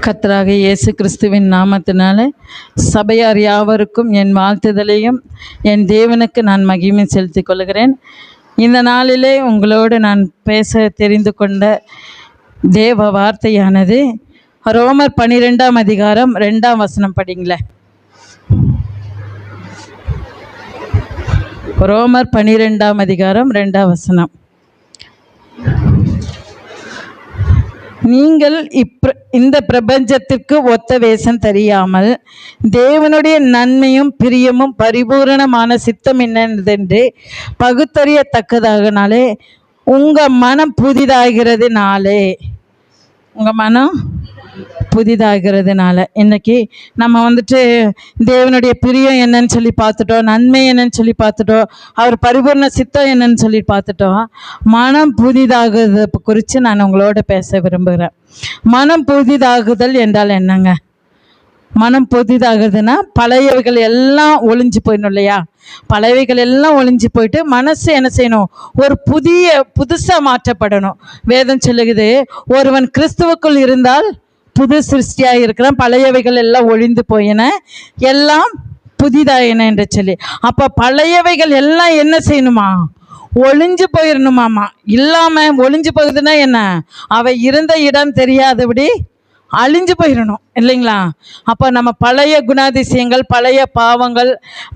கர்த்தராக இயேசு கிறிஸ்துவின் நாமத்தினால சபையார் யாவருக்கும் என் வாழ்த்துதலையும் என் தேவனுக்கு நான் மகிமை செலுத்திக் கொள்கிறேன். இந்த நாளிலே உங்களோடு நான் பேச தெரிந்து கொண்ட தேவ வார்த்தையானது ரோமர் 12ஆம் அதிகாரம் 2ஆம் வசனம் படிங்களேன். ரோமர் 12ஆம் அதிகாரம் 2ஆம் வசனம். நீங்கள் இந்த பிரபஞ்சத்திற்கு ஒத்த வேஷம் தெரியாமல் தேவனுடைய நன்மையும் பிரியமும் பரிபூரணமான சித்தம் என்னதென்று பகுத்தறியத்தக்கதாகனாலே உங்கள் மனம் புதிதாகிறதுனால இன்னைக்கு நம்ம தேவனுடைய பிரியம் என்னன்னு சொல்லி பார்த்துட்டோம், நன்மை என்னன்னு சொல்லி பார்த்துட்டோம், அவர் பரிபூர்ண சித்தம் என்னன்னு சொல்லி பார்த்துட்டோம். மனம் புதிதாகுது குறித்து நான் உங்களோட பேச விரும்புகிறேன். மனம் புதிதாகுதல் என்றால் என்னங்க? மனம் புதிதாகுதுன்னா பழையவைகள் எல்லாம் ஒளிஞ்சு போயிடணும் இல்லையா? பழையவைகள் எல்லாம் ஒளிஞ்சு போயிட்டு மனசு என்ன செய்யணும்? ஒரு புதுசாக மாற்றப்படணும். வேதம் சொல்லுகிறது, ஒருவன் கிறிஸ்துவுக்குள் இருந்தால் புது சிருஷ்டியாக இருக்கிறான், பழையவைகள் எல்லாம் ஒழிந்து போயின, எல்லாம் புதிதாயின என்று சொல்லி. அப்போ பழையவைகள் எல்லாம் என்ன செய்யணுமா? ஒளிஞ்சு போயிடணுமாமா. இல்லாமல் ஒளிஞ்சு போகுதுன்னா என்ன? அவை இருந்த இடம் தெரியாதபடி அழிஞ்சு போயிடணும் இல்லைங்களா? அப்போ நம்ம பழைய குணாதிசயங்கள், பழைய பாவங்கள்,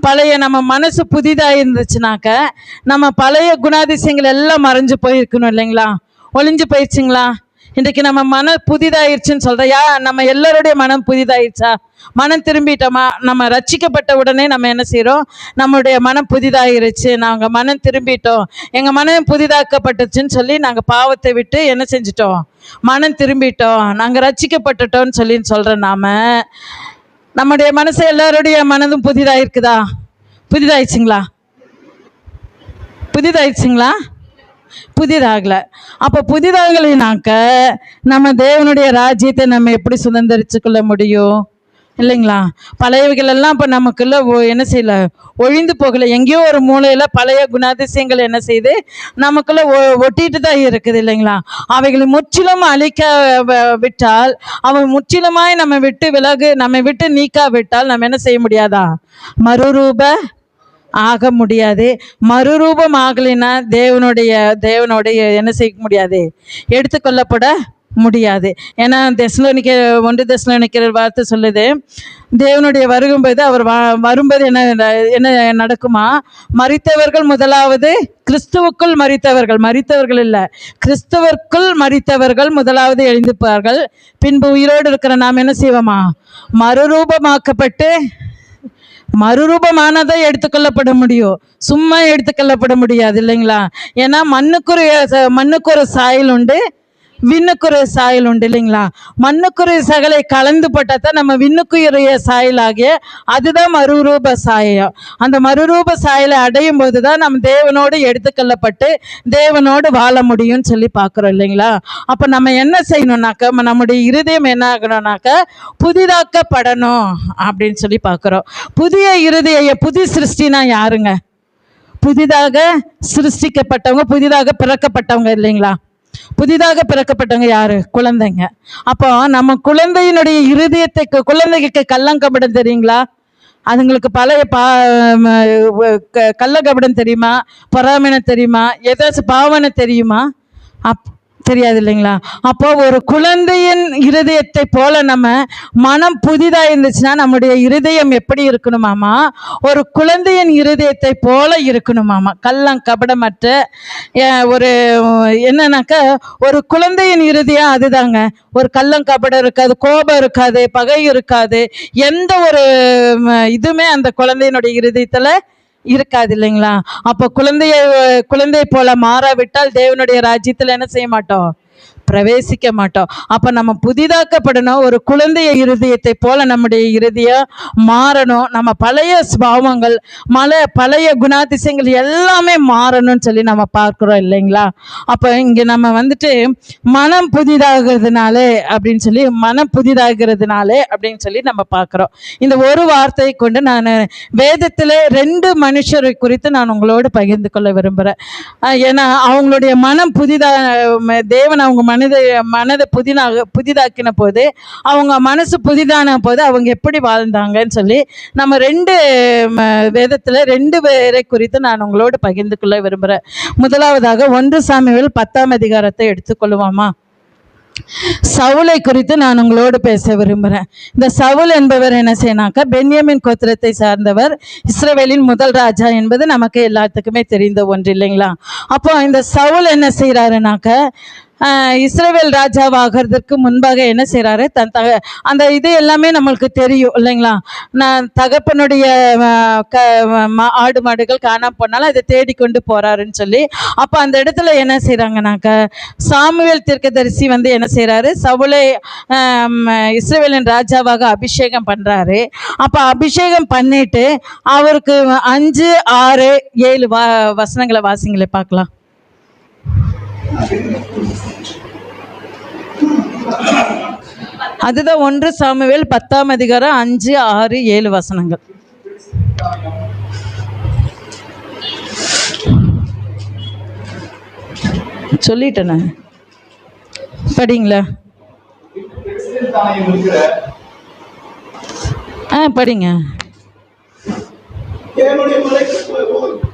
பழைய நம்ம மனசு புதிதாக இருந்துச்சுனாக்க நம்ம பழைய குணாதிசயங்கள் எல்லாம் மறைஞ்சு போயிருக்கணும் இல்லைங்களா? ஒளிஞ்சு போயிடுச்சுங்களா? இன்றைக்கு நம்ம மனம் புதிதாயிருச்சுன்னு சொல்கிறையா? நம்ம எல்லாருடைய மனம் புதிதாயிருச்சா? மனம் திரும்பிட்டோமா? நம்ம ரட்சிக்கப்பட்ட உடனே நம்ம என்ன செய்கிறோம்? நம்மளுடைய மனம் புதிதாயிருச்சு, நாங்கள் மனம் திரும்பிட்டோம், எங்கள் மனம் புதிதாக்கப்பட்டுச்சுன்னு சொல்லி நாங்கள் பாவத்தை விட்டு என்ன செஞ்சிட்டோம்? மனம் திரும்பிட்டோம், நாங்கள் ரட்சிக்கப்பட்டுட்டோம்னு சொல்கிறோம். நம்முடைய மனசு எல்லாருடைய மனதும் புதிதாயிருக்குதா? புதிதாயிடுச்சுங்களா? புதிதாகலை. அப்போ புதிதாகலைனாக்க நம்ம தேவனுடைய ராஜ்யத்தை நம்ம எப்படி சுதந்திரிச்சு கொள்ள முடியும் இல்லைங்களா? பழையவைகள் எல்லாம் இப்போ நமக்குள்ள என்ன செய்யலை? ஒழிந்து போகலை. எங்கேயோ ஒரு மூலையில் பழைய குணாதிசயங்கள் என்ன செய்யுது? நமக்குள்ள ஒட்டிட்டு தான் இருக்குது இல்லைங்களா? அவைகளை முற்றிலும் அழிக்க விட்டால், அவன் முற்றிலுமாய் நம்ம விட்டு நீக்காவிட்டால் நம்ம என்ன செய்ய முடியாதா? மறுரூப ஆக முடியாது. மறுரூபம் ஆகலைன்னா தேவனுடைய என்ன செய்ய முடியாது? எடுத்துக்கொள்ளப்பட முடியாது. ஏன்னா 1 தெசலோனிக்கேயர் வார்த்தை சொல்லுது, தேவனுடைய வரும்போது அவர் வரும்போது என்ன நடக்குமா? மரித்தவர்கள் முதலாவது கிறிஸ்துவுக்குள் மரித்தவர்கள் இல்லை, கிறிஸ்துவருக்குள் மரித்தவர்கள் முதலாவது எழுந்திருப்பார்கள். பின்பு உயிரோடு இருக்கிற நாம் என்ன செய்வோமா? மறுரூபமானதை எடுத்துக்கொள்ளப்பட முடியும், சும்மா எடுத்துக்கொள்ளப்பட முடியாது இல்லைங்களா? ஏன்னா மண்ணுக்கு ஒரு சாயல் உண்டு, விண்ணுக்குரிய சாயல் உண்டு இல்லைங்களா? மண்ணுக்குரிய சாயலை கலந்து போட்டால் தான் நம்ம விண்ணுக்குரிய சாயலாகிய அதுதான் மறுரூப சாயம். அந்த மறுரூப சாயலை அடையும் போது தான் நம்ம தேவனோடு எடுத்துக்கொள்ளப்பட்டு தேவனோடு வாழ முடியும்னு சொல்லி பார்க்குறோம் இல்லைங்களா? அப்போ நம்ம என்ன செய்யணும்னாக்க, நம்முடைய இருதயம் என்ன ஆகணும்னாக்க புதிதாக்கப்படணும் அப்படின்னு சொல்லி பார்க்குறோம். புது சிருஷ்டினா யாருங்க? புதிதாக சிருஷ்டிக்கப்பட்டவங்க, புதிதாக பிறக்கப்பட்டவங்க இல்லைங்களா? புதிதாக பிறக்கப்பட்டவங்க யாரு? குழந்தைங்க. அப்போ நம்ம குழந்தையினுடைய குழந்தைக்கு கள்ளங்கபடம் தெரியுங்களா? அதுங்களுக்கு பழைய கள்ளக்கபடம் தெரியுமா? பொறாமைன தெரியுமா? ஏதாச்சும் பாவனை தெரியுமா? தெரியாது இல்லைங்களா? அப்போ ஒரு குழந்தையின் இருதயத்தை போல நம்ம மனம் புதிதாக இருந்துச்சுன்னா நம்முடைய இருதயம் எப்படி இருக்கணுமாமா? ஒரு குழந்தையின் இருதயத்தை போல இருக்கணுமாமா. கள்ளம் கபடமற்ற ஒரு என்னன்னாக்க ஒரு குழந்தையின் இருதயம் அதுதாங்க. ஒரு கள்ளம் கபடம் இருக்காது, கோபம் இருக்காது, பகை இருக்காது, எந்த ஒரு இதுவுமே அந்த குழந்தையினுடைய இருதயத்தில் இருக்காது இல்லைங்களா? அப்போ குழந்தை போல மாறாவிட்டால் தேவனுடைய ராஜ்யத்தில் என்ன செய்ய மாட்டோம்? பிரவேசிக்க மாட்டோம். அப்போ நம்ம புதிதாக்கப்படணும். ஒரு குழந்தைய இருதயத்தை போல நம்முடைய இருதயம் மாறணும். நம்ம பழைய ஸ்பாவங்கள், பழைய குணாதிசயங்கள் எல்லாமே மாறணும்னு சொல்லி நம்ம பார்க்குறோம் இல்லைங்களா? அப்போ இங்கே நம்ம மனம் புதிதாகிறதுனாலே அப்படின்னு சொல்லி நம்ம பார்க்குறோம். இந்த ஒரு வார்த்தையை கொண்டு நான் வேதத்தில் 2 மனுஷரை குறித்து நான் உங்களோடு பகிர்ந்து கொள்ள விரும்புகிறேன். ஏன்னா அவங்களுடைய மனம் தேவன் அவங்க மனதை புதிதாக்கின போது, அவங்க மனசு புதிதான போது அவங்க எப்படி வாழ்ந்தாங்கன்னு சொல்லி நம்ம வேதத்தில் 2 பேரை குறித்து நான் உங்களோடு பகிர்ந்து கொள்ள விரும்புகிறேன். முதலாவதாக 1 சாமுவேல் 10ஆம் அதிகாரத்தை எடுத்துக்கொள்வோமா? சவுலை குறித்து நான் உங்களோடு பேச விரும்புகிறேன். இந்த சவுல் என்பவர் என்ன செய்யனாக்கா, பென்யமின் கோத்திரத்தை சார்ந்தவர், இஸ்ரவேலின் முதல் ராஜா என்பது நமக்கு எல்லாத்துக்குமே தெரிந்த ஒன்று இல்லைங்களா? அப்போ இந்த சவுல் என்ன செய்கிறாருனாக்க, இஸ்ரவேல் ராஜாவாகிறதுக்கு முன்பாக என்ன செய்கிறாரு, அந்த இது எல்லாமே நம்மளுக்கு தெரியும் இல்லைங்களா? நான் தகப்பனுடைய ஆடு மாடுகள் காணாம போனாலும் அதை தேடிக்கொண்டு போகிறாருன்னு சொல்லி, அப்போ அந்த இடத்துல என்ன செய்கிறாங்கனாக்க, சாமுவேல் தீர்க்கதரிசி என்ன செய்கிறாரு, சவுலை இஸ்ரவேலின் ராஜாவாக அபிஷேகம் பண்ணுறாரு. அப்போ அபிஷேகம் பண்ணிட்டு அவருக்கு 5, 6, 7 வசனங்களை வாசிங்களை பார்க்கலாம். அதுதான் 1 சாமுவேல் 10ஆம் அதிகாரம் 5, 6, 7 வசனங்கள். சொல்லிட்டேன், படிங்களா? படிங்க.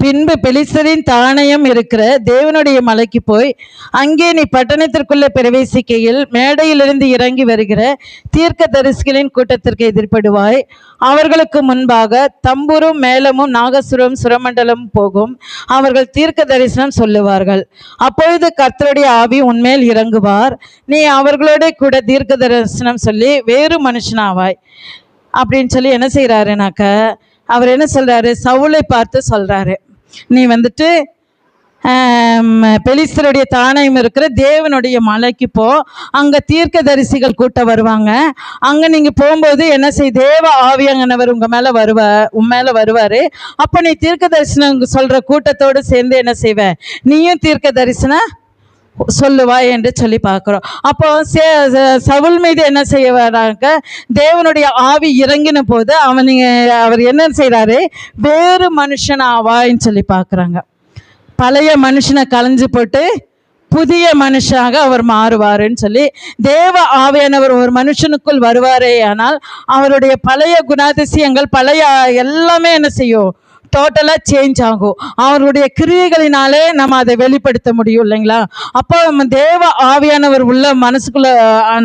பின்பு பெலிஸ்தரின் தானயம் இருக்கிற தேவனுடைய மலைக்கு போய் அங்கே நீ பட்டணத்திற்குள்ளே பிரவேசிக்கையில் மேடையிலிருந்து இறங்கி வருகிற தீர்க்க தரிசிகளின் கூட்டத்திற்கு எதிர்படுவாய். அவர்களுக்கு முன்பாக தம்புரும் மேளமும் நாகசுரம் சுரமண்டலம் போகும். அவர்கள் தீர்க்க தரிசனம் சொல்லுவார்கள். அப்பொழுது கர்த்தருடைய ஆவி உன்மேல் இறங்குவார். நீ அவர்களோட கூட தீர்க்க தரிசனம் சொல்லி வேறு மனுஷனாவாய் அப்படின்னு சொல்லி என்ன செய்கிறாருனாக்க, அவர் என்ன சொல்கிறாரு, சவுலை பார்த்து சொல்கிறாரு, நீ பெலிஸ்தருடைய தானயம் இருக்கிற தேவனுடைய மலைக்கு போ. அங்கே தீர்க்க தரிசிகள் கூட்டம் வருவாங்க. அங்கே நீங்கள் போகும்போது என்ன தேவ ஆவியானவர் உன் மேலே வருவார். அப்போ நீ தீர்க்க தரிசனம் சொல்கிற கூட்டத்தோடு சேர்ந்து என்ன செய்வ, நீயும் தீர்க்க தரிசனம் சொல்லுவாய் என்று சொல்லி பார்க்குறோம். அப்போ சவுல் மீது என்ன செய்வாராக்க, தேவனுடைய ஆவி இறங்கின போது அவர் என்ன செய்கிறாரு, வேறு மனுஷனாவான்னு சொல்லி பார்க்குறாங்க. பழைய மனுஷனை களைஞ்சு போட்டு புதிய மனுஷனாக அவர் மாறுவாருன்னு சொல்லி, தேவ ஆவியானவர் ஒரு மனுஷனுக்குள் வருவாரே ஆனால் அவருடைய பழைய குணாதிசயங்கள் பழைய எல்லாமே என்ன செய்யும், டோட்டலாக சேஞ்ச் ஆகும். அவருடைய கிரியைகளினாலே நம்ம அதை வெளிப்படுத்த முடியும் இல்லைங்களா? அப்போ நம்ம தேவ ஆவியானவர் உள்ள மனசுக்குள்ள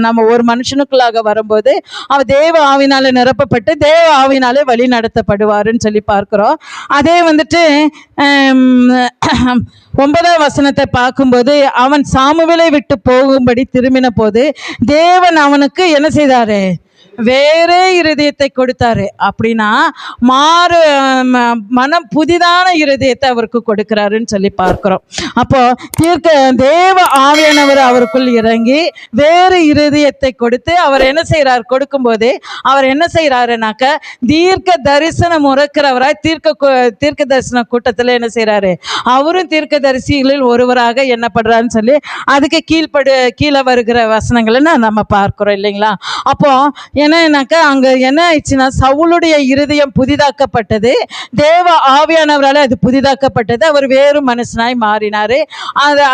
நம்ம ஒரு மனுஷனுக்குள்ளாக வரும்போது அவர் தேவ ஆவினாலே நிரப்பப்பட்டு தேவ ஆவினாலே வழி நடத்தப்படுவாருன்னு சொல்லி பார்க்கிறோம். அதே 9ஆம் வசனத்தை பார்க்கும்போது, அவன் சாமுவேலை விட்டு போகும்படி திரும்பின போது தேவன் அவனுக்கு என்ன செய்தாரு, வேறே இருதயத்தை கொடுத்தாரு. அப்படின்னா மனம் புதிதான இருதயத்தை அவருக்கு கொடுக்கிறாருன்னு சொல்லி பார்க்கிறோம். அப்போ தேவ ஆவியானவர் அவருக்குள் இறங்கி வேறு இருதயத்தை கொடுத்து அவர் என்ன செய்கிறார், கொடுக்கும்போது அவர் என்ன செய்கிறாருனாக்க, தீர்க்க தரிசனம் உரைக்கிறவராய் தீர்க்க தரிசன கூட்டத்தில் என்ன செய்கிறாரு, அவரும் தீர்க்க தரிசிகளில் ஒருவராக எண்ணப்படுறான்னு சொல்லி அதுக்கு கீழே வருகிற வசனங்களை நம்ம பார்க்கிறோம் இல்லைங்களா? அப்போ என்னன்னாக்கா அங்கே என்ன ஆயிடுச்சுன்னா, சவுளுடைய இருதயம் புதிதாக்கப்பட்டது, தேவ ஆவியானவரால் அது புதிதாக்கப்பட்டது. அவர் வேறு மனுஷனாய் மாறினார்.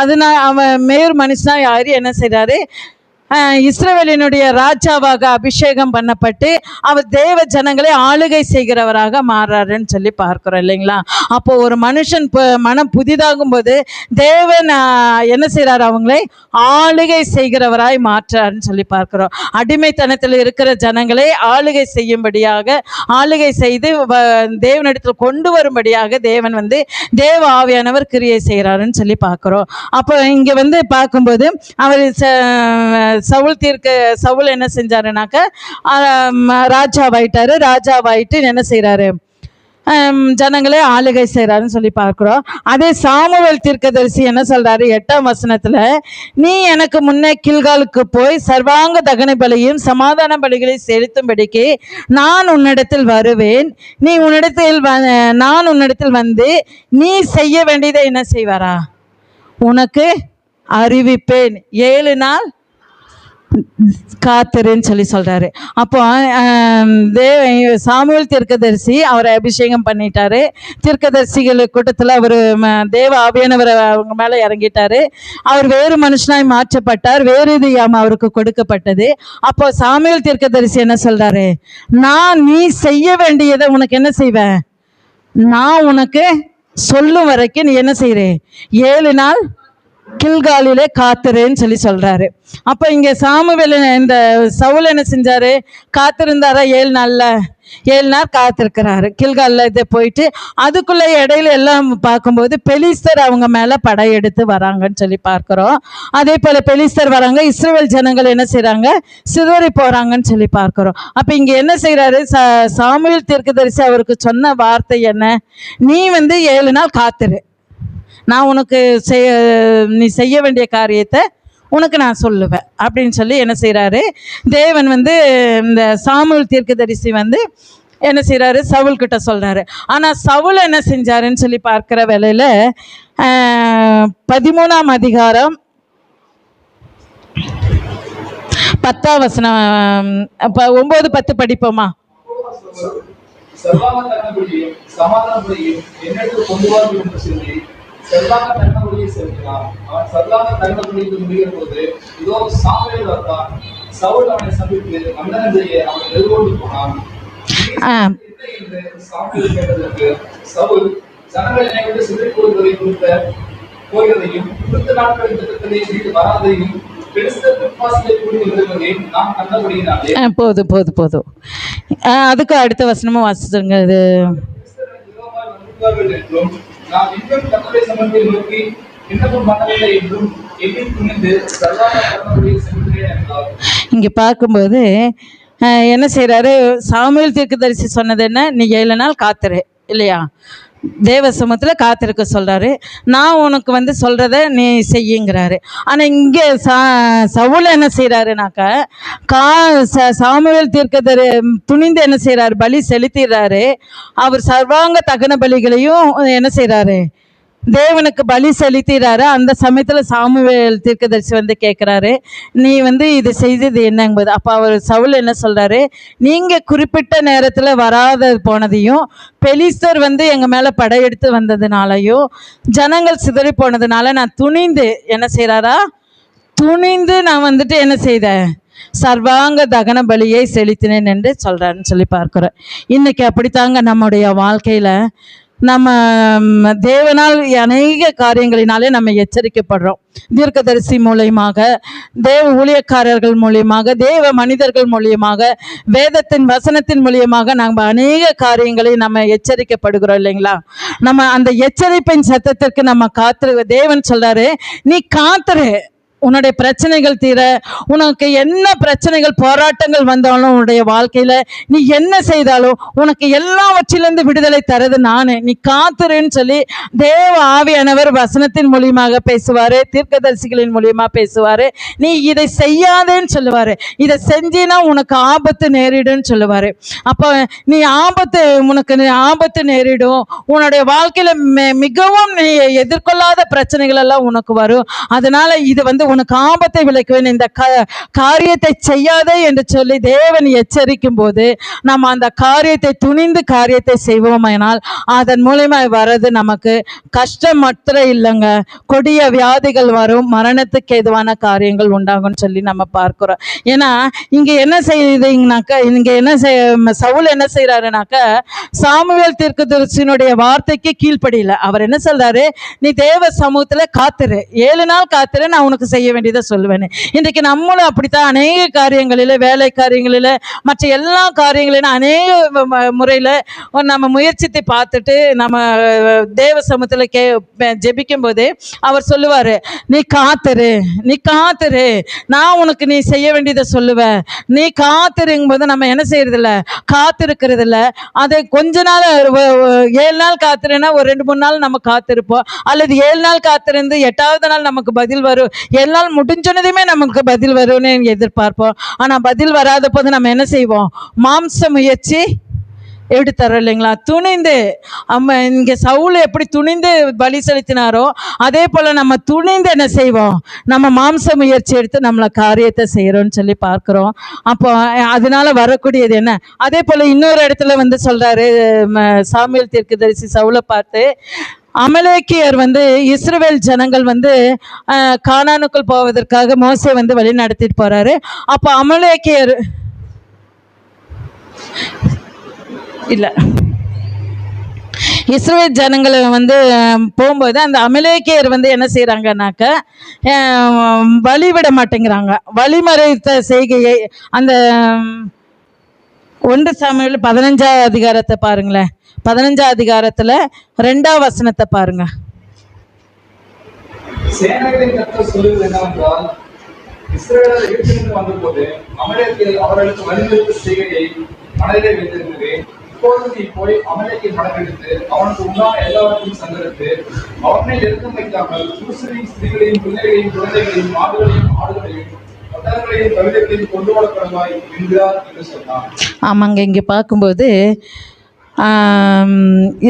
அதனால அவன் வேறு மனுஷனாய் ஆறி என்ன செய்கிறாரு, இஸ்ரவேலினுடைய ராஜாவாக அபிஷேகம் பண்ணப்பட்டு அவர் தேவ ஜனங்களை ஆளுகை செய்கிறவராக மாறுறாருன்னு சொல்லி பார்க்கிறோம் இல்லைங்களா? அப்போ ஒரு மனுஷன் மனம் புதிதாகும் போது தேவன் என்ன செய்கிறார், அவங்களை ஆளுகை செய்கிறவராய் மாற்றாருன்னு சொல்லி பார்க்கிறோம். அடிமைத்தனத்தில் இருக்கிற ஜனங்களை ஆளுகை செய்யும்படியாக ஆளுகை செய்து தேவனிடத்தில் கொண்டு வரும்படியாக தேவன் தேவ ஆவியானவர் கிரியை செய்கிறாருன்னு சொல்லி பார்க்கிறோம். அப்போ இங்கே பார்க்கும்போது அவர் சவுல் என்ன செஞ்சாருனாக்க, ராஜாவாயிட்டு என்ன செய்கிறாரு, ஜனங்களே ஆளுகை செய்கிறாருன்னு சொல்லி பார்க்குறோம். அதே சாமுவேல் தீர்க்கதரிசி என்ன சொல்கிறாரு 8ஆம் வசனத்தில், நீ எனக்கு முன்னே கில்காலுக்கு போய் சர்வாங்க தகன பலியும் சமாதான பலிகளையும் செலுத்தும்படிக்கு நான் உன்னிடத்தில் வருவேன். நான் உன்னிடத்தில் வந்து நீ செய்ய வேண்டியதை என்ன செய்வாரா, உனக்கு அறிவிப்பேன். 7 நாள் காத்திருன்னு சொல்லி சொல்கிறாரு. அப்போ சாமுவேல் தீர்க்கதரிசி அவரை அபிஷேகம் பண்ணிட்டாரு. தீர்க்கதரிசிகள் கூட்டத்தில் அவர் தேவ ஆவியானவர் அவங்க மேலே இறங்கிட்டாரு. அவர் வேறு மனுஷனாய் மாற்றப்பட்டார். வேறு இது அவருக்கு கொடுக்கப்பட்டது. அப்போ சாமுவேல் தீர்க்கதரிசி என்ன சொல்கிறாரு, நான் நீ செய்ய வேண்டியதை உனக்கு என்ன செய்வேன், நான் உனக்கு சொல்லும் வரைக்கும் நீ என்ன செய்கிறே, 7 நாள் கில்காலிலே காத்துருன்னு சொல்லி சொல்கிறாரு. அப்போ இங்கே சாமுவேல் இந்த சவுல் என்ன செஞ்சார், காத்திருந்தாரா 7 நாள் காத்திருக்கிறாரு. கில்காலில் இதை போயிட்டு அதுக்குள்ளே இடையில எல்லாம் பார்க்கும்போது பெலிஸ்தர் அவங்க மேலே படையெடுத்து வராங்கன்னு சொல்லி பார்க்குறோம். அதே போல் பெலிஸ்தர் வராங்க, இஸ்ரவேல் ஜனங்கள் என்ன செய்கிறாங்க, சிதறி போகிறாங்கன்னு சொல்லி பார்க்குறோம். அப்போ இங்கே என்ன செய்கிறாரு, சாமுவேல் தீர்க்கதரிசி அவருக்கு சொன்ன வார்த்தை என்ன, நீ 7 நாள் காத்துரு, நான் உனக்கு நீ செய்ய வேண்டிய காரியத்தை உனக்கு நான் சொல்லுவேன் அப்படின்னு சொல்லி என்ன செய்கிறாரு, தேவன் இந்த சாமுவேல் தீர்க்கதரிசி என்ன செய்கிறாரு, சவுல்கிட்ட சொல்கிறாரு. ஆனால் சவுல் என்ன செஞ்சாருன்னு சொல்லி பார்க்குற வேளையில் 13ஆம் அதிகாரம் 10ஆம் வசனம் 9, 10 படிப்போமா. செல்லாத தன்னபடியை செலுத்தினான். அவன் செல்லாத தன்னபடிக்கு முடிகிற போது இதோ சாமுவேல் வந்தான். சவுல் அவனை சந்தித்து மன்னன் செய்ய அவனை எதிர்கொண்டு போனான். என்று சாமுவேல் கேட்டதற்கு சவுல் ஜனங்கள் என்னை விட்டு சிதறி போடுவதை போகிறதையும் 10 நாட்களின் திட்டத்திலே வீட்டு வராதையும் போதும். அதுக்கு அடுத்த வசனமும் வாசிச்சுங்க. இது நான் இன்னும் கர்த்தருடைய சமூகத்தில் நோக்கி விண்ணப்பம் பண்ணவில்லை என்றும் எண்ணி துணிந்து சர்வாங்க கடமையை செலுத்துகிறேன் என்றார். இங்கே பார்க்கும்போது என்ன செய்கிறாரு, சாமுவேல் தீர்க்கதரிசி சொன்னது என்ன, நீ 7 நாள் காத்துரு இல்லையா, தேவ சமூகத்தில் காத்திருக்க சொல்கிறாரு. நான் உனக்கு சொல்கிறத நீ செய்யுங்கிறாரு. ஆனால் இங்கே சவுல் என்ன செய்கிறாருனாக்கா, சாமுவேல் தீர்க்கதரி துணிந்து என்ன செய்கிறாரு, பலி செலுத்திடுறாரு. அவர் சர்வாங்க தகன பலிகளையும் என்ன செய்கிறாரு, தேவனுக்கு பலி செலுத்திடுறாரு. அந்த சமயத்தில் சாமுவேல் தீர்க்கதரிசி கேட்குறாரு, நீ இது செய்தது என்னங்கும்போது, அப்போ அவர் சவுல் என்ன சொல்கிறாரு, நீங்கள் குறிப்பிட்ட நேரத்தில் வராத போனதையும் பெலிஸ்தர் எங்கள் மேலே படையெடுத்து வந்ததுனாலையும் ஜனங்கள் சிதறி போனதுனால நான் துணிந்து என்ன செய்கிறாரா, துணிந்து நான் என்ன செய்தேன், சர்வாங்க தகன பலியை செலுத்தினேன் என்று சொல்கிறாருன்னு சொல்லி பார்க்குறேன். இன்றைக்கி அப்படித்தாங்க நம்முடைய வாழ்க்கையில் நம்ம தேவனால் அநேக காரியங்களினாலே நம்ம எச்சரிக்கப்படுறோம். தீர்க்கதரிசி மூலியமாக, தேவ ஊழியக்காரர்கள் மூலியமாக, தேவ மனிதர்கள் மூலியமாக, வேதத்தின் வசனத்தின் மூலியமாக நம்ம அநேக காரியங்களை நம்ம எச்சரிக்கப்படுகிறோம் இல்லைங்களா. நம்ம அந்த எச்சரிப்பின் சத்தத்திற்கு நம்ம காத்திரு. தேவன் சொல்றாரு, நீ காத்துரு, உன்னுடைய பிரச்சனைகள் தீர, உனக்கு என்ன பிரச்சனைகள் போராட்டங்கள் வந்தாலும் உன்னுடைய வாழ்க்கையில் நீ என்ன செய்தாலும் உனக்கு எல்லாவற்றிலிருந்து விடுதலை தரது நான், நீ காத்துருன்னு சொல்லி தேவ ஆவியானவர் வசனத்தின் மூலியமாக பேசுவார், தீர்க்கதரிசிகளின் மூலியமாக பேசுவார். நீ இதை செய்யாதேன்னு சொல்லுவார், இதை செஞ்சினா உனக்கு ஆபத்து நேரிடுன்னு சொல்லுவார். அப்போ நீ உனக்கு ஆபத்து நேரிடும், உன்னுடைய வாழ்க்கையில் மிகவும் நீ எதிர்கொள்ளாத பிரச்சனைகள் எல்லாம் உனக்கு வரும். அதனால இது உனக்கு ஆபத்தை விளைக்குவேன், இந்த காரியத்தை செய்யாதே என்று சொல்லி தேவன் எச்சரிக்கும் போது நம்ம அந்த காரியத்தை துணிந்து காரியத்தை செய்வோமானால் அதன் மூலமாக வர்றது நமக்கு கஷ்டம் மாத்திரம் இல்லைங்க, கொடிய வியாதிகள் வரும், மரணத்துக்கு ஏதுவான காரியங்கள் உண்டாகும்னு சொல்லி நம்ம பார்க்கிறோம். ஏன்னா இங்கே என்ன செய்யுதுங்கனாக்கா, இங்கே சவுல் என்ன செய்கிறாருனாக்கா, சாமுவேல் தீர்க்கதரிசியினுடைய வார்த்தைக்கு கீழ்ப்படியில அவர் என்ன சொல்றாரு, நீ தேவ சமூகத்தில் காத்துரு, 7 நாள் காத்துரு, நான் உனக்கு செய்ய வேண்டியதை சொல்லுவேன். இன்றைக்கு நம்மளும் அப்படித்தான் அநேக காரியங்களில், வேலை காரியங்களில், மற்ற எல்லா காரியங்களிலும் அநேக முறையில் நம்ம முயற்சித்து பார்த்துட்டு நம்ம தேவ சமூகத்தில் ஜெபிக்கும் போது அவர் சொல்லுவார், நீ காத்துரு, நீ காத்துரு, நான் உனக்கு நீ செய்ய வேண்டியதை சொல்லுவேன். நீ காத்துருங்கும் போது நம்ம என்ன செய்யறதில்ல, காத்திருக்கிறது இல்லை. அதை கொஞ்ச நாள் 7 நாள் காத்துருன்னா ஒரு 2-3 நாள் நம்ம காத்திருப்போம், அல்லது 7 நாள் காத்திருந்து 8வது நாள் நமக்கு பதில் வரும், 7 நாள் முடிஞ்சதுமே நமக்கு பதில் வரும்னு எதிர்பார்ப்போம். ஆனால் பதில் வராத போது நம்ம என்ன செய்வோம், மாம்ச முயற்சி எடுத்தார் இல்லைங்களா? துணிந்து இங்கே சவுல் எப்படி துணிந்து பலி செலுத்தினாரோ அதே போல் நம்ம துணிந்து என்ன செய்வோம், நம்ம மாம்ச முயற்சி எடுத்து நம்மளை காரியத்தை செய்கிறோன்னு சொல்லி பார்க்குறோம். அப்போ அதனால வரக்கூடியது என்ன? அதே போல் இன்னொரு இடத்துல வந்து சொல்கிறாரு சாமுவேல் தீர்க்கதரிசி சவுலை பார்த்து, அமலேக்கியர் வந்து இஸ்ரவேல் ஜனங்கள் வந்து கானானுக்குள் போவதற்காக மோசே வந்து வழி நடத்திட்டு போறாரு. அப்போ அமலேக்கியர் இல்லை, இஸ்ரவேல் ஜனங்களை வந்து போகும்போது அந்த அமலேக்கியர் வந்து என்ன செய்கிறாங்கன்னாக்க வழிவிட மாட்டேங்கிறாங்க. வழிமறைத்த செய்கையை அந்த 1 சாமுவேல் 15ஆம் அதிகாரத்தை பாருங்களேன். 15ஆம் அதிகாரத்தில் 2ஆம் வசனத்தை பாருங்க. சேனைகளின் கர்த்தர் சொல்லுவது என்னவென்றால், இஸ்ரவேலர் எகிப்திலிருந்து வந்தபோது அமலேக்கியர் அவர்களுக்கு வழிமறித்த செய்கையை மனதிலே வைத்திருக்கிறேன். இப்போது நீ போய் அமலேக்கின் மனமெடுத்து அவனுக்கு உண்டான எல்லாவற்றையும் சங்கரித்து அவனை நெருக்கம் வைக்காமல் புருஷனையும் ஸ்திரீகளையும் பிள்ளைகளையும் குழந்தைகளையும் மாடுகளையும் ஆடுகளையும் ஒட்டகங்களையும் கழுதைகளையும் கொண்டு வரப்படுவாய் என்கிறார் என்று சொன்னார். ஆமாங்க, இங்கே பார்க்கும்போது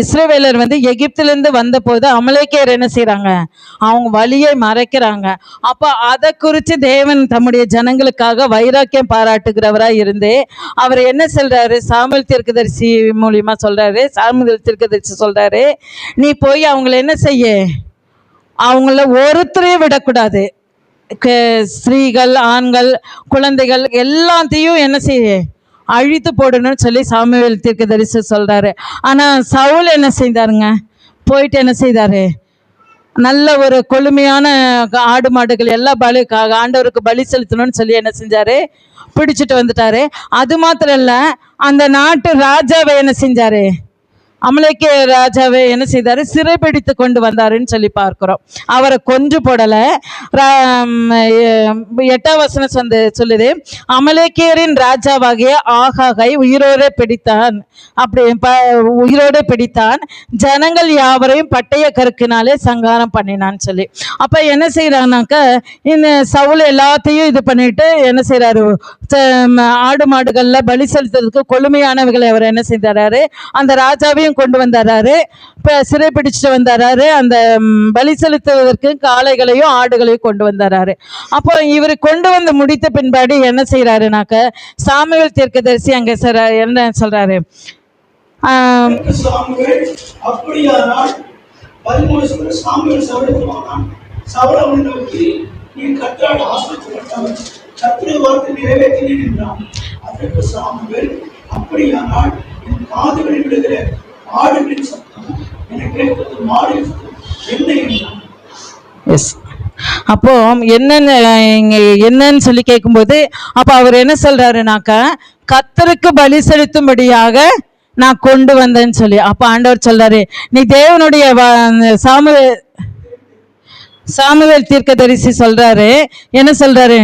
இஸ்ரவேலர் வந்து எகிப்திலேருந்து வந்தபோது அமலேக்கியர் என்ன செய்கிறாங்க, அவங்க வழியை மறைக்கிறாங்க. அப்போ அதை குறித்து தேவன் தம்முடைய ஜனங்களுக்காக வைராக்கியம் பாராட்டுகிறவராக இருந்து அவர் என்ன சொல்கிறாரு, சாமுவேல் தீர்க்கதரிசி மூலிமா சொல்கிறாரு. சாமுவேல் தீர்க்கதரிசி சொல்கிறாரு, நீ போய் அவங்கள என்ன செய்ய, அவங்கள ஒருத்தரையும் விடக்கூடாது. ஸ்திரீகள், ஆண்கள், குழந்தைகள் எல்லாத்தையும் என்ன செய்ய, அழித்து போடணும்னு சொல்லி சாமுவேல் தீர்க்கதரிசி சொல்கிறாரு. ஆனால் சவுல் என்ன செய்தாருங்க, போயிட்டு என்ன செய்தார், நல்ல ஒரு கொழுமையான ஆடு மாடுகள் எல்லாம் ஆண்டவருக்கு பலி செலுத்தணும்னு சொல்லி என்ன செஞ்சார், பிடிச்சிட்டு வந்துட்டார். அது மாத்திரம் இல்லை, அந்த நாட்டு ராஜாவை என்ன செஞ்சார், அமலேக்கிய ராஜாவை என்ன செய்தார், சிறைப்பிடித்து கொண்டு வந்தாருன்னு சொல்லி பார்க்குறோம். அவரை கொன்று போடலை. 8ஆம் வசனம் சொல்லுது, அமலேக்கியரின் ராஜாவாகிய ஆகாகை உயிரோடு பிடித்தான். அப்படி உயிரோடு பிடித்தான், ஜனங்கள் யாவரையும் பட்டய கருக்கினாலே சங்காரம் பண்ணினான்னு சொல்லி. அப்போ என்ன செய்கிறான்னாக்கா, இந்த சவுல் எல்லாத்தையும் இது பண்ணிட்டு என்ன செய்கிறாரு, ஆடு மாடுகளில் பலி செலுத்துறதுக்கு கொழுமையானவர்களை அவர் என்ன செய்தாரு, அந்த ராஜாவையும் கொண்டு வந்தாரு. இப்போ சிறை பிடிச்சிட்டு வந்தாரு. அந்த பலி செலுத்துவதற்கு காளைகளையும் ஆடுகளையும் கொண்டு வந்தாரு. அப்போ இவர் கொண்டு வந்து முடித்த பின்பாடு என்ன செய்யறாருனாக்க, சாமுவேல் தீர்க்கதரிசி அங்கே என்ன சொல்றாரு, அப்போ என்னன்னு சொல்லி கேட்கும்போது அப்போ அவர் என்ன சொல்றாருனாக்கா, கர்த்தருக்கு பலி செலுத்தும்படியாக நான் கொண்டு வந்தேன்னு சொல்லி. அப்போ ஆண்டவர் சொல்றாரு, நீ தேவனுடைய சாமுவேல் தீர்க்கதரிசி சொல்றாரு, என்ன சொல்றாரு,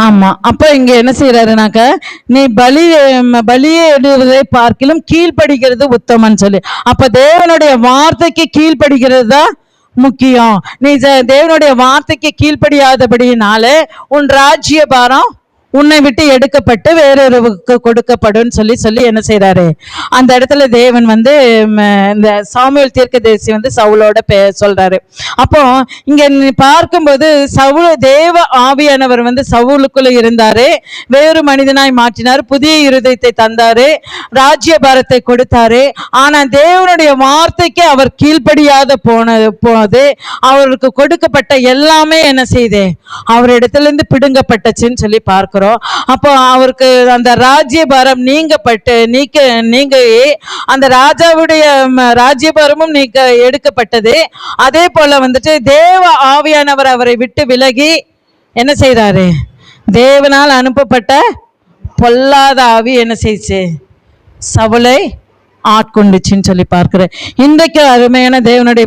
ஆமா. அப்ப இங்க என்ன செய்யறாருனாக்க, நீ பலியிடுவதை பார்க்கிலும் கீழ்படிக்கிறது உத்தமன்னு சொல்லி. அப்ப தேவனுடைய வார்த்தைக்கு கீழ்படிக்கிறது தான் முக்கியம். நீ தேவனுடைய வார்த்தைக்கு கீழ்படியாதபடினால உன் ராஜ்ய பாரம் உன்னை விட்டு எடுக்கப்பட்டு வேறொருவருக்கு கொடுக்கப்படும் சொல்லி என்ன செய்யறாரு, அந்த இடத்துல தேவன் வந்து இந்த சாமுவேல் தீர்க்கதரிசி வந்து சவுலோட சொல்றாரு. அப்போ இங்க பார்க்கும்போது தேவ ஆவியானவர் வந்து சவுலுக்குள்ள இருந்தாரு, வேறு மனிதனாய் மாற்றினார், புதிய இருதயத்தை தந்தாரு, ராஜ்ய பாரத்தை கொடுத்தாரு. ஆனா தேவனுடைய வார்த்தைக்கு அவர் கீழ்ப்படியாத போது அவருக்கு கொடுக்கப்பட்ட எல்லாமே என்ன செய்தே, அவரிடத்துல இருந்து பிடுங்கப்பட்டுச்சுன்னு சொல்லி பார்க்கிறோம். அப்போ அவருக்கு அந்த ராஜ்யபாரம் நீங்க அந்த ராஜாவுடைய ராஜ்யபாரமும் நீங்க எடுக்கப்பட்டது. அதே போல வந்துட்டு தேவ ஆவியானவர் அவரை விட்டு விலகி என்ன செய்றாரு, தேவனால் அனுப்பப்பட்ட பொல்லாத ஆவி என்ன செய்ச்சு, சவுலை ஆட்கொண்டுச்சின்னு சொல்லி பார்க்கிறேன். இன்றைக்கு அருமையான தேவனுடைய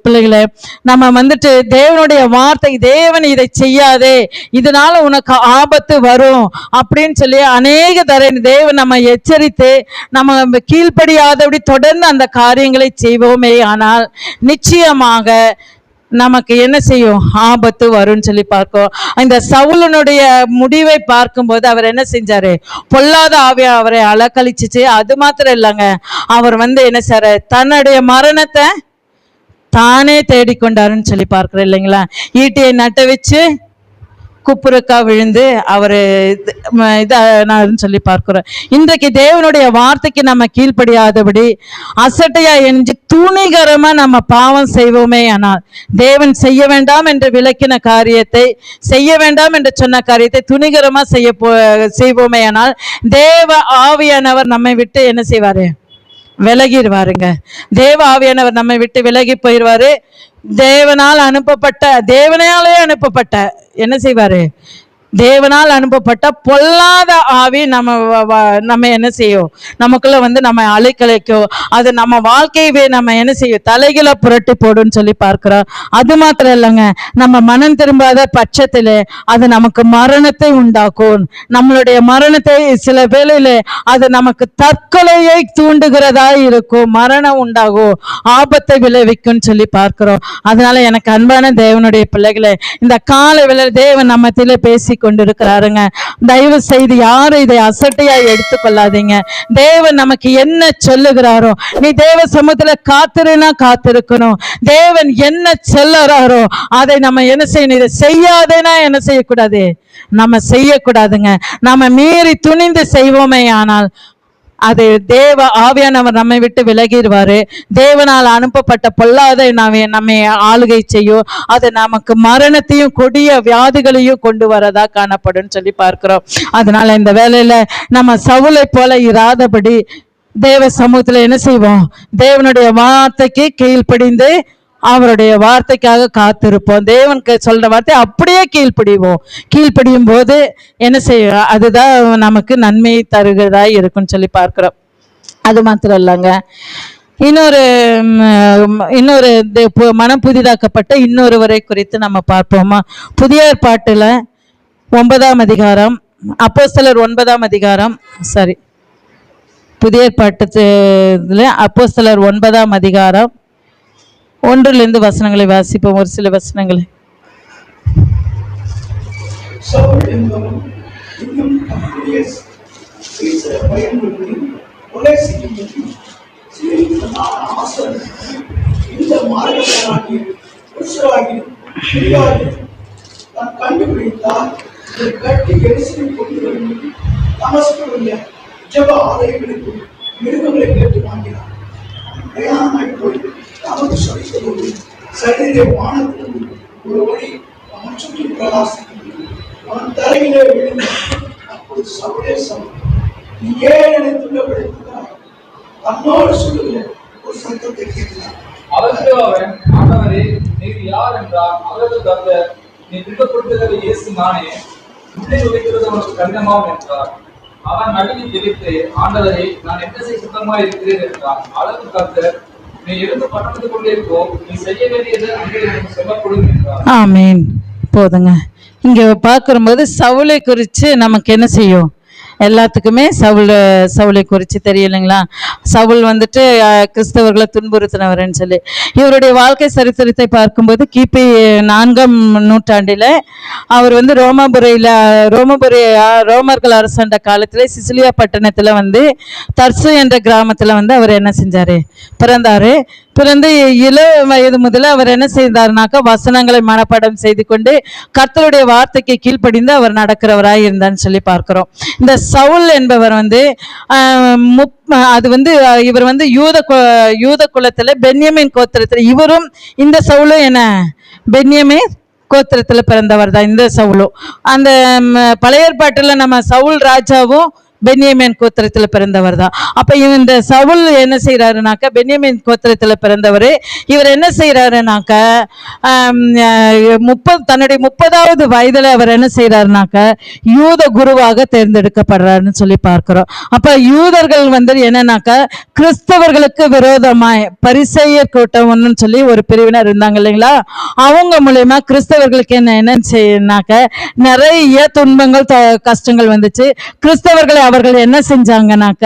பிள்ளைகளை, நம்ம வந்துட்டு தேவனுடைய வார்த்தை, தேவன் இதை செய்யாதே, இதனால உனக்கு ஆபத்து வரும் அப்படின்னு சொல்லி அநேக தர தேவன் நம்ம எச்சரித்து நம்ம கீழ்ப்படியாதபடி தொடர்ந்து அந்த காரியங்களை செய்வோமே ஆனால் நிச்சயமாக நமக்கு என்ன செய்யும், ஆபத்து வரும்னு சொல்லி பார்க்கும். இந்த சவுலனுடைய முடிவை பார்க்கும்போது அவர் என்ன செஞ்சாரு, பொல்லாத ஆவியா அவரை அலக்கழிச்சிச்சு. அது மாத்திரம் இல்லைங்க, அவர் என்ன செய்றாரு, தன்னுடைய மரணத்தை தானே தேடிக்கொண்டாருன்னு சொல்லி பார்க்கிறோம் இல்லைங்களா. ஈட்டியை நட்ட வச்சு குப்புறக்கா விழுந்து அவர் இதான்னு சொல்லி பார்க்கிறோம். இன்றைக்கு தேவனுடைய வார்த்தைக்கு நம்ம கீழ்ப்படியாதபடி அசட்டையா எஞ்சி துணிகரமா நம்ம பாவம் செய்வோமே ஆனால், தேவன் செய்ய வேண்டாம் என்று விளக்கின காரியத்தை, செய்ய வேண்டாம் என்று சொன்ன காரியத்தை துணிகரமா செய்வோமே ஆனால், தேவ ஆவியானவர் நம்மை விட்டு என்ன செய்வாரு, விலகிடுவாருங்க. தேவ ஆவியானவர் நம்மை விட்டு விலகி போயிடுவாரு. தேவனாலே அனுப்பப்பட்ட என்ன செய்வாரு, தேவனால் அனுப்பப்பட்ட பொல்லாத ஆவி நம்ம என்ன செய்யும், நமக்குள்ள நம்ம அலைக்கலைக்கும். அது நம்ம வாழ்க்கையவே நம்ம என்ன செய்யும், தலைகளை புரட்டி போடுன்னு சொல்லி பார்க்கிறோம். அது மாத்திரம் இல்லைங்க, நம்ம மனம் திரும்பாத பட்சத்திலே அது நமக்கு மரணத்தை உண்டாக்கும். நம்மளுடைய மரணத்தை சில வேளையில அது நமக்கு தற்கொலையை தூண்டுகிறதா இருக்கும், மரணம் உண்டாகும், ஆபத்தை விளைவிக்கும் சொல்லி பார்க்கிறோம். அதனால எனக்கு அன்பான தேவனுடைய பிள்ளைகளை, இந்த கால வேளை தேவன் நம்மத்திலே பேசி கொண்டிருக்கிறாருங்க. தயவு செய்து யாரும் இதை அசட்டையா எடுத்துக்கொள்ளாதீங்க. தேவன் நமக்கு என்ன சொல்லுகிறாரோ, நீ தேவ சமூகத்துல காத்திருனா காத்திருக்கணும். தேவன் என்ன சொல்லுறாரோ அதை நம்ம என்ன செய்யணும், இதை செய்யாதேனா என்ன செய்யக்கூடாது, நம்ம செய்யக்கூடாதுங்க. நம்ம மீறி துணிந்து செய்வோமே ஆனால் அது தேவ ஆவியானவர் நம்மை விட்டு விலகிடுவாரு. தேவனால் அனுப்பப்பட்ட பொல்லாத நம்மை ஆளுகை செய்யும். அது நமக்கு மரணத்தையும் கொடிய வியாதிகளையும் கொண்டு வரதா காணப்படும் சொல்லி பார்க்கிறோம். அதனால இந்த வேலையில நம்ம சவுலை போல இராதபடி தேவ சமூகத்துல என்ன செய்வோம், தேவனுடைய வார்த்தைக்கு கீழ்ப்படிந்து அவருடைய வார்த்தைக்காக காத்திருப்போம். தேவன் சொல்ற வார்த்தை அப்படியே கீழ்ப்படியும் போது என்ன செய்யும், அதுதான் நமக்கு நன்மை தருகிறதா இருக்குன்னு சொல்லி பார்க்கிறோம். அது மாத்திரம் இல்லைங்க, இன்னொரு மனம் புதிதாக்கப்பட்ட இன்னொருவரை குறித்து நம்ம பார்ப்போமா. புதிய ஏற்பாட்டுல 9ஆம் அதிகாரம், அப்போஸ்தலர் 9ஆம் அதிகாரம், புதிய ஏற்பாட்டுல அப்போஸ்தலர் 9ஆம் அதிகாரம் 1 வசனங்களை வாசிப்போம். ஒரு சில வசனங்களை. நமது சரீரத்தோடு சரீர வானத்தோடு ஒரு வழி அவன் சுற்றி பிரகாசிக்கிறது. அவன் தலையிலே விழுந்து அப்போது சவுலே நீ ஏன் என்னை துன்பப்படுத்துகிறாய், தன்னோடு சொல்லுகிற ஒரு சத்தத்தை கேட்கிறார். அதற்கு அவன், ஆண்டவரே நீர் யார் என்றார். அதற்கு கர்த்தர், நீ துன்பப்படுத்துகிற இயேசு நானே, உன்னை உதைக்கிறது உனக்கு கடினமாகும் என்றார். அவன் நடுங்கி ஜெபித்து, ஆண்டவரே நான் என்ன செய்ய சுத்தமாக இருக்கிறேன் என்றார். அதற்கு கர்த்தர், ஆமீன். போதுங்க. இங்க பார்க்கும்போது சவுலை குறித்து நமக்கு என்ன செய்யும், எல்லாத்துக்குமே சவுலை குறித்து தெரியலைங்களா. சவுல் கிறிஸ்தவர்களை துன்புறுத்தினவர்னு சொல்லி இவருடைய வாழ்க்கை சரித்திரத்தை பார்க்கும்போது கிபி 4ஆம் நூற்றாண்டில் அவர் ரோமர்கள் அரசாண்ட காலத்தில் சிசிலியா பட்டணத்தில் தர்சு என்ற கிராமத்தில் அவர் என்ன செஞ்சார், பிறந்தார். பிறந்து வயது முதல்ல அவர் என்ன செய்தார்னாக்கா, வசனங்களை மனப்பாடம் செய்து கொண்டு கர்த்தருடைய வார்த்தைக்கு கீழ்ப்படிந்து அவர் நடக்கிறவராய் இருந்தான்னு சொல்லி பார்க்கிறோம். இந்த சவுல் என்பவர் இவர் யூத குலத்துல பென்யமீன் கோத்திரத்துல, இவரும் இந்த சவுலும் என்ன பென்யமீன் கோத்திரத்துல பிறந்தவர் தான் இந்த சவுலும். அந்த பழைய ஏற்பாட்டுல நம்ம சவுல் ராஜாவும் பென்யமீன் கோத்திரத்துல பிறந்தவர் தான். அப்ப இந்த சவுல் என்ன செய்யறாருனாக்க பென்யமீன் கோத்திரத்துல பிறந்தவர். இவர் என்ன செய்யறாருனாக்க தன்னுடைய 30வது வயதுல அவர் என்ன செய்யறாருனாக்க யூத குருவாக தேர்ந்தெடுக்கப்படுறாருன்னு சொல்லி பார்க்கிறோம். அப்ப யூதர்கள் என்னன்னாக்க கிறிஸ்தவர்களுக்கு விரோதமாய் பரிசேயர் கூட்டம் சொல்லி ஒரு பிரிவினர் இருந்தாங்க இல்லைங்களா. அவங்க மூலயமா கிறிஸ்தவர்களுக்கு என்ன செய்யனாக்க நிறைய துன்பங்கள் கஷ்டங்கள் வந்துச்சு. கிறிஸ்தவர்களை அவர்கள் என்ன செஞ்சாங்கன்னாக்க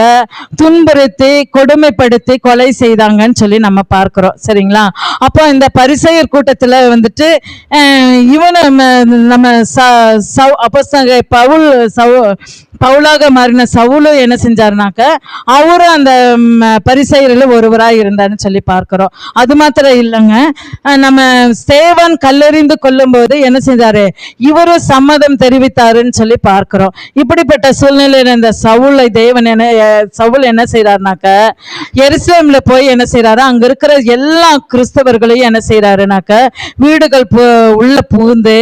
துன்புறுத்தி கொடுமைப்படுத்தி கொலை செய்தாங்கன்னு சொல்லி நம்ம பார்க்கிறோம். சரிங்களா. அப்போ இந்த பரிசேயர் கூட்டத்துல இவனை நம்ம பவுலாக மாறின சவுலும் என்ன செஞ்சாருனாக்க அவரும் அந்த பரிசேயரில் ஒருவராக இருந்தாருன்னு சொல்லி பார்க்கிறோம். அது மாத்திரம் இல்லைங்க, நம்ம ஸ்தேவான் கல்லெறிந்து கொல்லும் போது என்ன செஞ்சாரு, இவரும் சம்மதம் தெரிவித்தாருன்னு சொல்லி பார்க்கிறோம். இப்படிப்பட்ட சூழ்நிலையில இந்த சவுல் என்ன செய்யறாருனாக்க எருசலேம்ல போய் என்ன செய்யறாரு, அங்க இருக்கிற எல்லா கிறிஸ்தவர்களையும் என்ன செய்யறாருனாக்க வீடுகள் உள்ள புகுந்து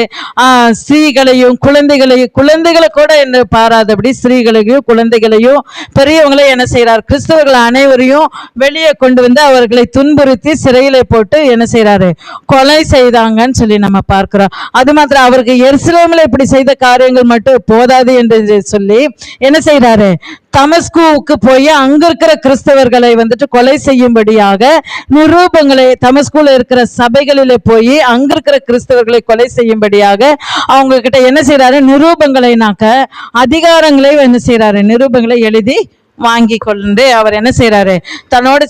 ஸ்திரீகளையும் குழந்தைகளை கூட என்ன பாராதபடி ஸ்திரீகளையும் குழந்தைகளையும் பெரியவங்களையும் என்ன செய்யறாரு, கிறிஸ்தவர்கள் அனைவரையும் வெளியே கொண்டு வந்து அவர்களை துன்புறுத்தி சிறையில போட்டு என்ன செய்யறாரு, கொலை செய்தாங்கன்னு சொல்லி நம்ம பார்க்கிறோம். அது மாத்திரம் அவருக்கு எருசலேமில் இப்படி செய்த காரியங்கள் மட்டும் போதாது என்று சொல்லி என்ன செய்யறாரு, தமஸ்குவுக்கு போய் அங்க இருக்கிற கிறிஸ்தவர்களை கொலை செய்யும்படியாக நிரூபங்களை தமஸ்குல இருக்கிற சபைகளிலே போய் அங்க இருக்கிற கிறிஸ்தவர்களை கொலை செய்யும்படியாக அவங்க கிட்ட என்ன செய்யறாரு, நிரூபங்களைனாக்க அதிகாரங்களை என்ன செய்யறாரு, நிரூபங்களை எழுதி வாங்கி கொண்டு அவர் என்ன செய்யறாரு, தன்னோட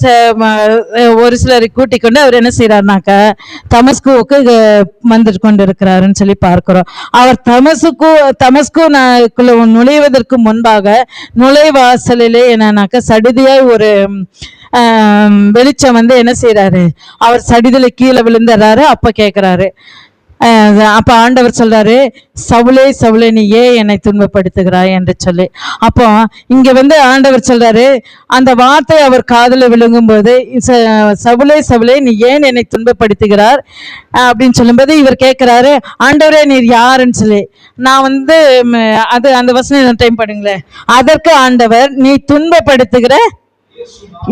ஒரு சிலரை கூட்டிக் கொண்டு அவர் என்ன செய்யறாருனாக்க தமஸ்குவுக்கு வந்துட்டு கொண்டு இருக்கிறாருன்னு சொல்லி பார்க்கிறோம். அவர் தமஸ்கு நுழைவதற்கு முன்பாக நுழைவாசலிலே என்னன்னாக்க சடுதியாய் ஒரு வெளிச்சம் என்ன செய்யறாரு, அவர் சடிதில கீழே விழுந்துறாரு. அப்ப கேட்கிறாரு, அப்ப ஆண்டவர் சொல்றாரு, சவுலே சவுலே நீ ஏன் என்னை துன்பப்படுத்துகிறாய் என்று சொல்லி. அப்போ இங்க ஆண்டவர் சொல்றாரு, அந்த வார்த்தை அவர் காதுல விழுங்கும் போது சவுலே சவுலே நீ ஏன் என்னை துன்பப்படுத்துகிறார் அப்படின்னு சொல்லும்போது இவர் கேட்கிறாரு, ஆண்டவரே நீர் யாருன்னு சொல்லி. நான் அது அந்த வசனம் டைம் பண்ணுங்களேன். அதற்கு ஆண்டவர், நீ துன்பப்படுத்துகிற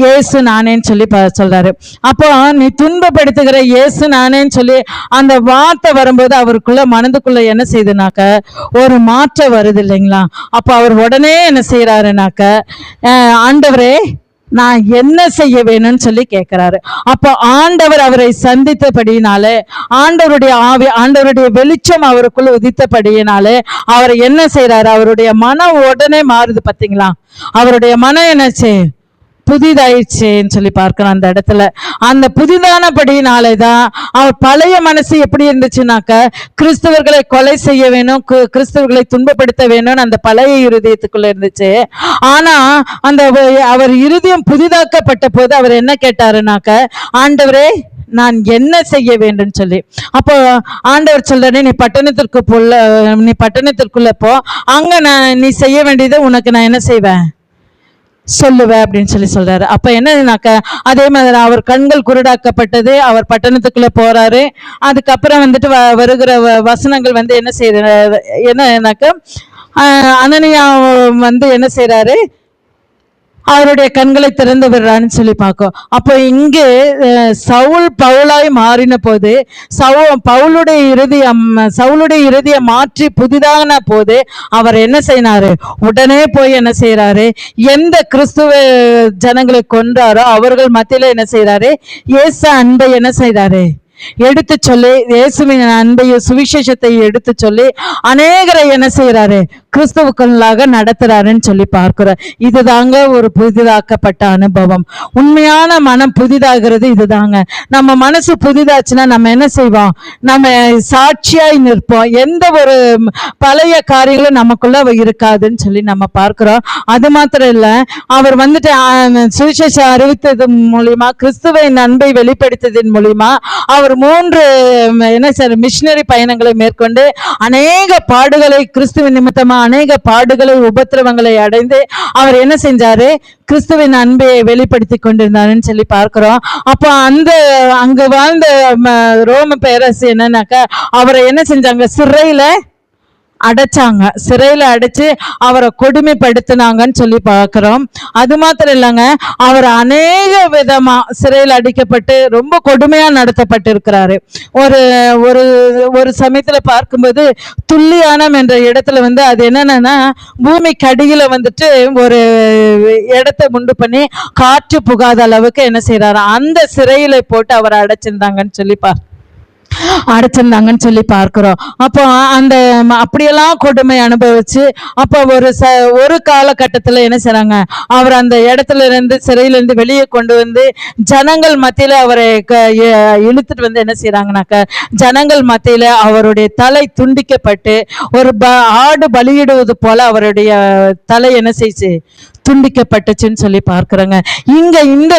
இயேசு நானேன்னு சொல்லி சொல்றாரு. அப்போ நீ துன்பப்படுத்துகிற இயேசு நானேன்னு சொல்லி அந்த வார்த்தை வரும்போது அவருக்குள்ள மனதுக்குள்ள என்ன செய்யுதுனாக்க ஒரு மாற்றம் வருது இல்லைங்களா. அப்போ அவர் உடனே என்ன செய்யறாருனாக்க, ஆண்டவரே நான் என்ன செய்ய வேணும்னு சொல்லி கேட்கிறாரு. அப்போ ஆண்டவர் அவரை சந்தித்தபடியினாலே, ஆண்டவருடைய ஆவி ஆண்டவருடைய வெளிச்சம் அவருக்குள்ள உதித்தபடியினாலே அவர் என்ன செய்யறாரு, அவருடைய மனம் உடனே மாறுது. பாத்தீங்களா, அவருடைய மனம் என்னச்சு, புதிதாயிடுச்சுன்னு சொல்லி பார்க்கிறோம். அந்த இடத்துல அந்த புதிதானபடினாலேதான் அவர் பழைய மனசு எப்படி இருந்துச்சுனாக்க கிறிஸ்தவர்களை கொலை செய்ய வேணும், கிறிஸ்தவர்களை துன்பப்படுத்த வேணும்னு அந்த பழைய இருதயத்துக்குள்ள இருந்துச்சு. ஆனா அந்த அவர் இருதயம் புதிதாக்கப்பட்ட போது அவர் என்ன கேட்டாருனாக்க, ஆண்டவரே நான் என்ன செய்ய வேண்டும் சொல்லி. அப்போ ஆண்டவர் சொல்றாரு, நீ பட்டணத்திற்குள்ள போ, அங்க நீ செய்ய வேண்டியதை உனக்கு நான் என்ன செய்வேன் சொல்லுவேன் அப்படின்னு சொல்லி சொல்றாரு. அப்ப என்னன்னாக்க அதே மாதிரி அவர் கண்கள் குருடாக்கப்பட்டது, அவர் பட்டணத்துக்குள்ள போறாரு. அதுக்கப்புறம் வருகிற வசனங்கள் என்ன செய்யறாரு, என்னன்னாக்க அனனியா என்ன செய்யறாரு, அவருடைய கண்களை திறந்து விடுறான்னு சொல்லி பார்க்கும். அப்போ இங்கு சவுல் பவுலாய் மாறின போது சவுளுடைய இருதயம் மாற்றி புதிதான போது அவர் என்ன செய்யினாரு, உடனே போய் என்ன செய்யறாரு, எந்த கிறிஸ்துவ ஜனங்களை கொன்றாரோ அவர்கள் மத்தியில என்ன செய்யறாரு, இயேசு அன்பை என்ன செய்யறாரு எடுத்து சொல்லி, இயேசுவின் அன்பையும் சுவிசேஷத்தை எடுத்து சொல்லி அநேகரை என்ன செய்யறாரு, கிறிஸ்துவுக்குள்ளாக நடத்துறாருன்னு சொல்லி பார்க்கிறோம். இதுதாங்க ஒரு புதிதாக்கப்பட்ட அனுபவம். உண்மையான மனம் புதிதாகிறது இதுதாங்க. நம்ம மனசு புதிதாச்சுன்னா நம்ம என்ன செய்வோம், நம்ம சாட்சியாய் நிற்போம். எந்த ஒரு பழைய காரியங்களும் நமக்குள்ள இருக்காதுன்னு சொல்லி நம்ம பார்க்கிறோம். அது மாத்திரம் இல்ல, அவர் சுவிசேஷம் அறிவித்தது மூலியமா, கிறிஸ்துவின் அன்பை வெளிப்படுத்ததின் மூலியமா அவர் 3 மிஷனரி பயணங்களை மேற்கொண்டு அநேக பாடுகளை கிறிஸ்துவின் நிமித்தமா அநேக பாடுகளை உபத்திரவங்களை அடைந்து அவர் என்ன செஞ்சாரு, கிறிஸ்துவின் அன்பை வெளிப்படுத்தி கொண்டிருந்தாருன்னு சொல்லி பார்க்கிறோம். அப்போ அங்க வாழ்ந்த ரோம பேரரசு என்னன்னாக்கா அவரை என்ன செஞ்சாங்க, சிறையில அடைச்சாங்க, சிறையில அடைச்சு அவரை கொடுமைப்படுத்தினாங்கன்னு சொல்லி பார்க்கிறோம். அது மாத்திரம் இல்லைங்க, அவர் அநேக விதமா சிறையில் அடைக்கப்பட்டு ரொம்ப கொடுமையா நடத்தப்பட்டு இருக்கிறாரு. ஒரு ஒரு ஒரு சமயத்துல பார்க்கும்போது துல்லியானம் என்ற இடத்துல அது என்னன்னா பூமிக்கு அடியில ஒரு இடத்தை உண்டு பண்ணி காற்று புகாத அளவுக்கு என்ன செய்யறாரு, அந்த சிறையில போட்டு அவரை அடைச்சிருந்தாங்கன்னு சொல்லி பார்க்கிறோம். அப்போ அந்த அப்படியெல்லாம் கொடுமை அனுபவிச்சு அப்போ ஒரு காலகட்டத்துல என்ன செய்றாங்க, அவர் அந்த இடத்துல இருந்து சிறையில இருந்து வெளியே கொண்டு ஜனங்கள் மத்தியில அவரை இழுத்துட்டு என்ன செய்யறாங்கனாக்க, ஜனங்கள் மத்தியில அவருடைய தலை துண்டிக்கப்பட்டு ஒரு ஆடு பலியிடுவது போல அவருடைய தலை என்ன செய்ச்சு, துண்டிக்கப்பட்டுச்சுன்னு சொல்லி பார்க்கிறோங்க. இங்க இந்த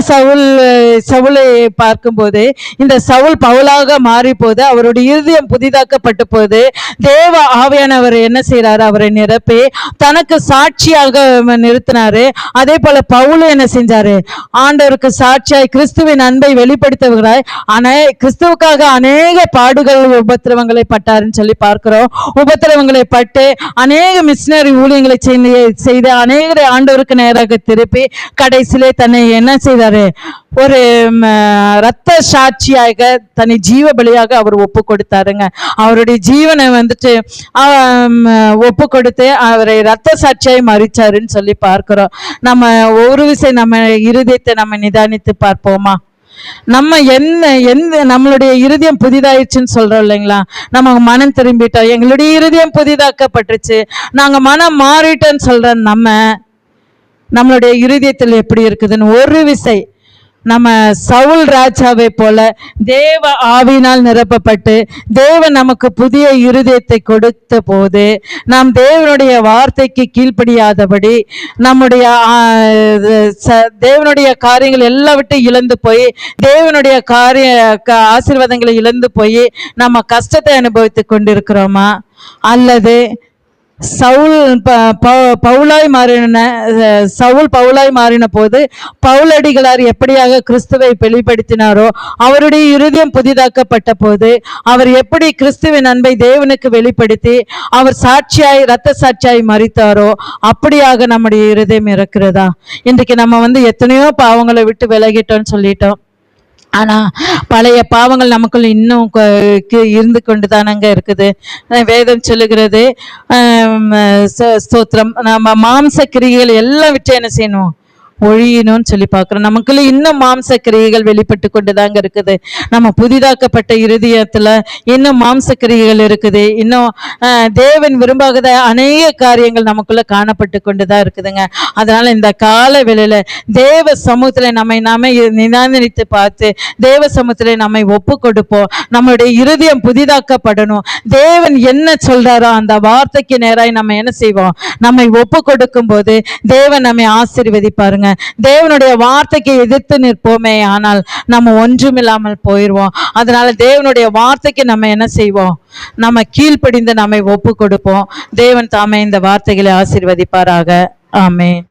சவுலை பார்க்கும்போது இந்த சவுல் பவுலாக மாறி போது அவருடைய இருதயம் புதிதாக்கப்பட்ட போது தேவ ஆவியானவர் என்ன செய்யறாரு, அவரை நிரப்பி தனக்கு சாட்சியாக நிறுத்தினாரு. அதே போல பவுல் என்ன செஞ்சாரு, ஆண்டவருக்கு சாட்சியாய் கிறிஸ்துவின் அன்பை வெளிப்படுத்துகிறாய், கிறிஸ்துவுக்காக அநேக பாடுகள் உபத்திரவங்களை பட்டாருன்னு சொல்லி பார்க்கிறோம். உபத்திரவங்களை பட்டு அநேக மிஷினரி ஊழியங்களை செய்த அநேக ஆண்டவருக்கு நேராக திருப்பி கடைசியிலே தன்னை என்ன செய்தாரு, ஒரு இரத்த சாட்சியாக தன்னை ஜீவ பலியாக அவர் ஒப்பு கொடுத்தாருங்க. அவருடைய ஜீவனை ஒப்பு கொடுத்து அவரை இரத்த சாட்சியாய் மறிச்சாருன்னு சொல்லி பார்க்கிறோம். நம்ம ஒரு விஷயம் நம்ம இருதயத்தை நம்ம நிதானித்து பார்ப்போமா? நம்ம நம்மளுடைய இருதயம் புதிதாயிடுச்சுன்னு சொல்றோம் இல்லைங்களா, நம்ம மனம் திரும்பிட்டோம், எங்களுடைய இருதயம் புதிதாக்கப்பட்டுருச்சு, நாங்க மனம் மாறிட்டோன்னு சொல்றோம். நம்மளுடைய இருதயத்தில் எப்படி இருக்குதுன்னு ஒரு விசை நம்ம சவுல் ராஜாவை போல தேவ ஆவியினால் நிரப்பப்பட்டு தேவன் நமக்கு புதிய இருதயத்தை கொடுத்த போது நாம் தேவனுடைய வார்த்தைக்கு கீழ்ப்படியாதபடி நம்முடைய தேவனுடைய காரியங்கள் எல்லாவற்றையும் இழந்து போய் தேவனுடைய ஆசீர்வாதங்களை இழந்து போய் நம்ம கஷ்டத்தை அனுபவித்து கொண்டிருக்கிறோமா? அல்லது சவுல் பவுலாய் மாறின போது பவுலடிகளார் எப்படியாக கிறிஸ்துவை வெளிப்படுத்தினாரோ, அவருடைய இருதயம் புதிதாக்கப்பட்ட போது அவர் எப்படி கிறிஸ்துவின் அன்பை தேவனுக்கு வெளிப்படுத்தி அவர் சாட்சியாய் இரத்த சாட்சியாய் மரித்தாரோ அப்படியாக நம்முடைய இருதயம் இருக்கிறதா? இன்றைக்கு நம்ம எத்தனையோ பாவங்களை விட்டு விலகிட்டோம்னு சொல்லிட்டோம். ஆனா பழைய பாவங்கள் நமக்குள்ள இன்னும் இருந்து கொண்டு தானங்க இருக்குது. வேதம் சொல்லுகிறது, ஸ்தோத்திரம், நம்ம மாம்ச கிரிகள் எல்லாம் விட்டு என்ன செய்யணும், ஒழியணும்னு சொல்லி பார்க்கிறோம். நமக்குள்ள இன்னும் மாம்ச கிரியைகள் வெளிப்பட்டு கொண்டுதாங்க இருக்குது. நம்ம புதிதாக்கப்பட்ட இருதயத்துல இன்னும் மாம்ச கிரியைகள் இருக்குது. இன்னும் தேவன் விரும்பாத அநேக காரியங்கள் நமக்குள்ள காணப்பட்டு கொண்டுதான் இருக்குதுங்க. அதனால இந்த கால வேளையில தேவ சமூகத்துல நாம நிதானித்து பார்த்து தேவ சமூகத்துல நம்மை ஒப்பு கொடுப்போம். நம்மளுடைய இருதயம் புதிதாக்கப்படணும். தேவன் என்ன சொல்றாரோ அந்த வார்த்தைக்கு நேராய் நம்ம என்ன செய்வோம், நம்மை ஒப்பு கொடுக்கும் போது தேவன் நம்மை ஆசீர்வதிப்பாருங்க. தேவனுடைய வார்த்தைக்கு எதிர்த்து நிற்போமே ஆனால் நம்ம ஒன்றுமில்லாமல் போயிடுவோம். அதனால தேவனுடைய வார்த்தைக்கு நம்ம என்ன செய்வோம், நம்ம கீழ்ப்படிந்து நம்மை ஒப்பு கொடுப்போம். தேவன் தாமே இந்த வார்த்தைகளை ஆசீர்வதிப்பாராக. ஆமென்.